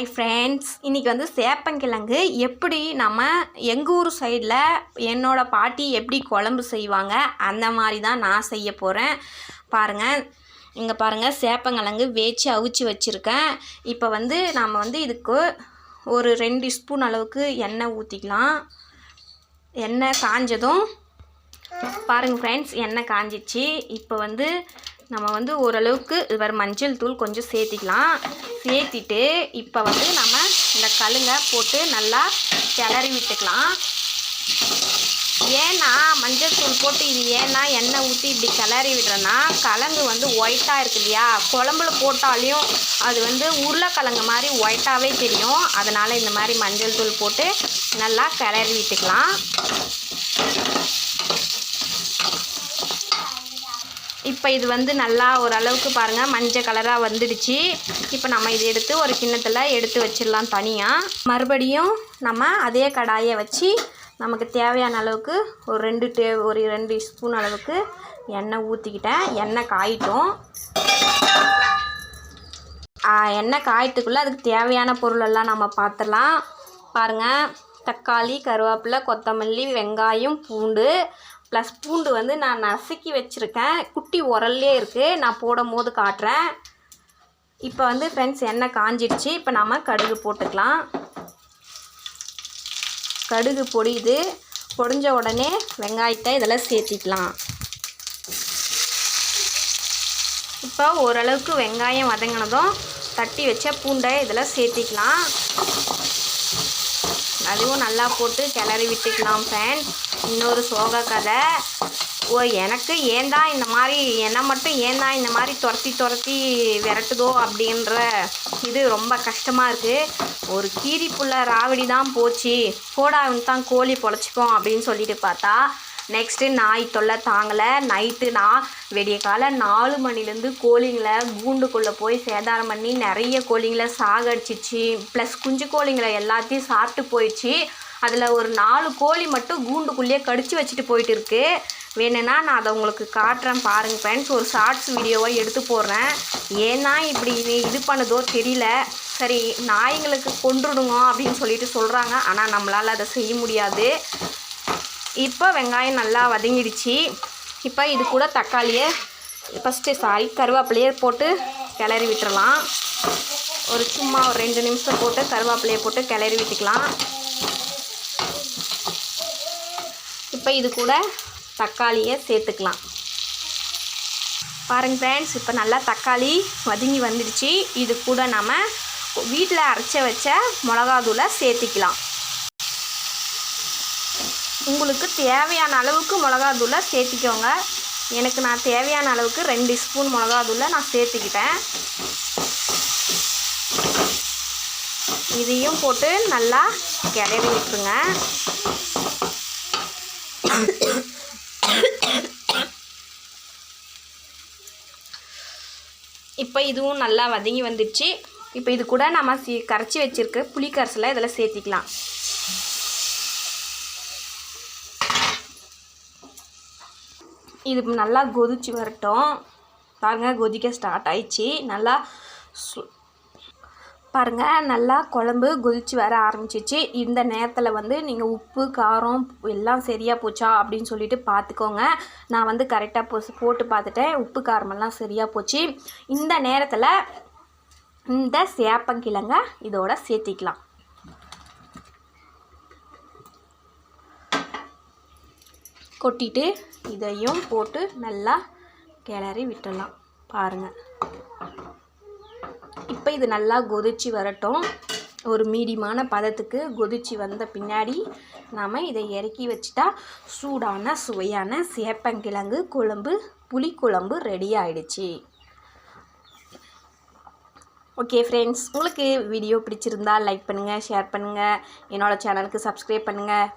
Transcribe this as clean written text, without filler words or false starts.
Hi friends, இன்றைக்கி வந்து சேப்பங்கிழங்கு எப்படி நம்ம எங்கள் ஊர் சைடில் என்னோடய பாட்டி எப்படி குழம்பு செய்வாங்க அந்த மாதிரி தான் நான் செய்ய போகிறேன். பாருங்கள், இங்கே பாருங்கள், சேப்பங்கிழங்கு வேச்சு அவிச்சு வச்சுருக்கேன். இப்போ வந்து நம்ம வந்து இதுக்கு ஒரு 2 ஸ்பூன் அளவுக்கு எண்ணெய் ஊற்றிக்கலாம். எண்ணெய் காஞ்சதும் பாருங்கள் ஃப்ரெண்ட்ஸ், எண்ணெய் காஞ்சிச்சு. இப்போ வந்து நம்ம வந்து ஓரளவுக்கு இது மஞ்சள் தூள் கொஞ்சம் சேர்த்திக்கலாம். சேர்த்திட்டு இப்போ வந்து நம்ம இந்த கழுங்கை போட்டு நல்லா கிளறி விட்டுக்கலாம். ஏன்னா மஞ்சள் தூள் போட்டு இது ஏன்னா எண்ணெய் ஊற்றி இப்படி கிளறி விடுறேன்னா கிழங்கு வந்து ஒயிட்டாக இருக்கு இல்லையா, குழம்புல போட்டாலையும் அது வந்து உருளைக்கிழங்கு மாதிரி ஒயிட்டாகவே தெரியும். அதனால் இந்த மாதிரி மஞ்சள் தூள் போட்டு நல்லா கிளறி விட்டுக்கலாம். இப்போ இது வந்து நல்லா ஓரளவுக்கு பாருங்கள் மஞ்சள் கலராக வந்துடுச்சு. இப்போ நம்ம இதை எடுத்து ஒரு கிண்ணத்தில் எடுத்து வச்சிடலாம் தனியாக. மறுபடியும் நம்ம அதே கடாயை வச்சு நமக்கு தேவையான அளவுக்கு ஒரு 2 ஸ்பூன் அளவுக்கு எண்ணெய் ஊற்றிக்கிட்டேன். எண்ணெய் காயிட்டும். எண்ணெய் காயத்துக்குள்ளே அதுக்கு தேவையான பொருளெல்லாம் நம்ம பார்த்துடலாம். பாருங்கள், தக்காளி, கருவேப்பிலை, கொத்தமல்லி, வெங்காயம், பூண்டு ப்ளஸ் பூண்டு வந்து நான் நசுக்கி வச்சுருக்கேன். குட்டி உரல்லே இருக்குது, நான் போடும் போது காட்டுறேன். இப்போ வந்து ஃப்ரெண்ட்ஸ் எண்ணெய் காஞ்சிடுச்சு. இப்போ நம்ம கடுகு போட்டுக்கலாம். கடுகு பொடிஞ்ச உடனே வெங்காயத்தை இதெல்லாம் சேர்த்திக்கலாம். இப்போ ஓரளவுக்கு வெங்காயம் வதங்கினதும் தட்டி வச்ச பூண்டை இதில் சேர்த்திக்கலாம். அதுவும் நல்லா போட்டு கிளறி விட்டுக்கலாம் ஃப்ரெண்ட்ஸ். இன்னொரு சோக கதை, எனக்கு ஏன் தான் இந்த மாதிரி என்னை மட்டும் ஏன் தான் இந்த மாதிரி துரத்தி விரட்டுதோ அப்படின்ற இது ரொம்ப கஷ்டமாக இருக்குது. ஒரு கீரி புள்ள ராவடி தான் போச்சு, போடாவின்னு தான் கோழி பொழைச்சிக்கும் அப்படின்னு சொல்லிட்டு பார்த்தா நெக்ஸ்ட்டு நாய் தொல்லை தாங்கலை. நைட்டு நான் விடிய காலை 4 மணிலேருந்து கோழிங்களை கூண்டுக்குள்ளே போய் சேதாரம் பண்ணி நிறைய கோழிங்களை சாகடிச்சிச்சு. ப்ளஸ் குஞ்சு கோழிங்களை எல்லாத்தையும் சாப்பிட்டு போயிடுச்சு. அதில் ஒரு 4 கோழி மட்டும் கூண்டுக்குள்ளேயே கடிச்சு வச்சுட்டு போயிட்டு இருக்கு. வேணும்னா நான் அதை உங்களுக்கு காட்டுறேன் பாருங்கள் ஃப்ரெண்ட்ஸ். ஒரு ஷார்ட்ஸ் வீடியோவை எடுத்து போடுறேன். ஏன்னா இப்படி இது பண்ணுதோ தெரியல. சரி, நாய்ங்களுக்கு கொன்றுடுங்க அப்படின்னு சொல்லிட்டு சொல்கிறாங்க. ஆனால் நம்மளால் அதை செய்ய முடியாது. இப்போ வெங்காயம் நல்லா வதங்கிடுச்சு. இப்போ இது கூட தக்காளியை கருவேப்பிலையை போட்டு கிளறி விட்டுறலாம். சும்மா ஒரு 2 நிமிஷம் போட்டு கருவேப்பிலையை போட்டு கிளறி விட்டுக்கலாம். இப்போ இது கூட தக்காளியை சேர்த்துக்கலாம். பாருங்கள் ஃப்ரெண்ட்ஸ், இப்போ நல்லா தக்காளி வதங்கி வந்துடுச்சு. இது கூட நம்ம வீட்டில் அரைச்சி வச்ச மிளகாத்தூளை சேர்த்திக்கலாம். உங்களுக்கு தேவையான அளவுக்கு மிளகாத்தூளை சேர்த்திக்கோங்க. எனக்கு நான் தேவையான அளவுக்கு 2 ஸ்பூன் மிளகாத்தூளை நான் சேர்த்துக்கிட்டேன். இதையும் போட்டு நல்லா கிளறி விட்டுருங்க. இப்போ இதுவும் நல்லா வதங்கி வந்துடுச்சு. இப்போ இது கூட நம்ம கரைச்சி வச்சுருக்க புளிக்கரைசலை இதில் சேர்த்திக்கலாம். இது நல்லா கொதிச்சு வரட்டும். பாருங்கள், கொதிக்க ஸ்டார்ட் ஆயிடுச்சு. நல்லா பாருங்கள், நல்லா குழம்பு கொதிச்சு வர ஆரம்பிச்சிச்சு. இந்த நேரத்தில் வந்து நீங்கள் உப்பு காரம் எல்லாம் சரியாக போச்சா அப்படின்னு சொல்லிட்டு பார்த்துக்கோங்க. நான் வந்து கரெக்டாக போட்டு பார்த்துட்டேன். உப்பு காரமெல்லாம் சரியாக போச்சு. இந்த நேரத்தில் இந்த சேப்பங்கிழங்க இதோட சேர்த்திக்கலாம். கொட்டிட்டு இதையும் போட்டு நல்லா கிளறி விட்டுடலாம். பாருங்கள், இப்போ இது நல்லா கொதிச்சு வரட்டும். ஒரு மீடியமான பதத்துக்கு கொதிச்சு வந்த பின்னாடி நாம் இதை இறக்கி வச்சுட்டா சூடான சுவையான சேப்பங்கிழங்கு குழம்பு, புளிக்குழம்பு ரெடி ஆகிடுச்சு. ஓகே ஃப்ரெண்ட்ஸ், உங்களுக்கு வீடியோ பிடிச்சிருந்தா லைக் பண்ணுங்கள், ஷேர் பண்ணுங்கள், என்னோடய சேனலுக்கு சப்ஸ்கிரைப் பண்ணுங்கள்.